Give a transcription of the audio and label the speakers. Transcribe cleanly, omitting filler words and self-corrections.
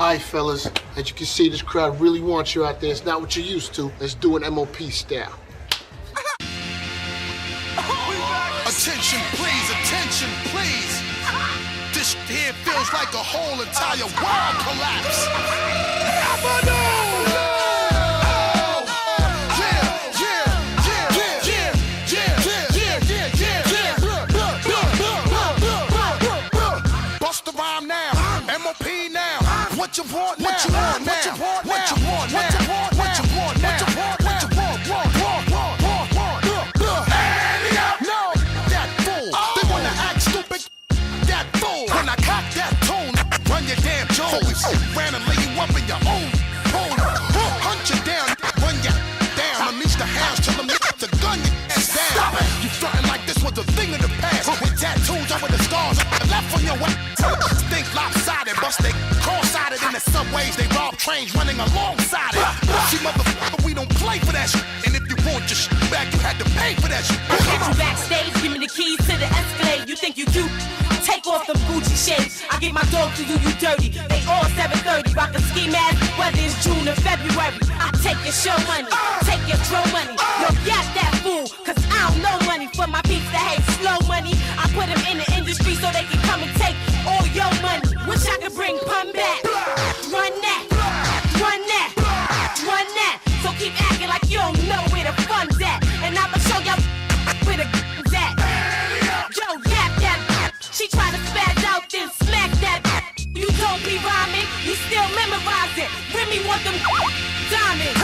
Speaker 1: right, fellas. As you can see, this crowd really wants you out there. It's not what you're used to. Let's do an MOP style.
Speaker 2: Attention, please. This here feels like a whole entire world collapse. Bust the rhyme now, MOP now. What you want now? What you want now? What you want now? What you want now? What you want now? What you want now? What you want? What you want? No, that fool. They wanna act stupid. That fool. When I cock that tone, run your damn Jones. Ran and lay you up in your own hole. Hunt you down, run you down. Unleash the hounds till them the gun your ass down. Stop it. You frontin' like this was a thing of the past. With tattoos over the scars left on your way. Think lopsided, bust they cross-sided in the subways. They rob trains running alongside it. See, motherfucker, we don't play for that shit. And if you want your shit back, you had to pay for that shit.
Speaker 3: I'll catch you backstage, give me the keys to the Escalade. You think you cute? Take off them Gucci shades. I get my dog to you dirty. They all 730, rock a ski mask, whether it's June or February. I take your show money, take your throw money. Yo, got that fool, cause I don't know money. For my peeps that hate slow money, I put them in the industry so they can come and take all your money. Wish I could bring pun back. Run that, run that, run that. So keep acting like you don't know where the fun's at. And I'ma show y'all where the gun's at. Yo, yap that. She try to spaz out, then smack that. You don't be rhyming, you still memorize it. Remy want them diamonds.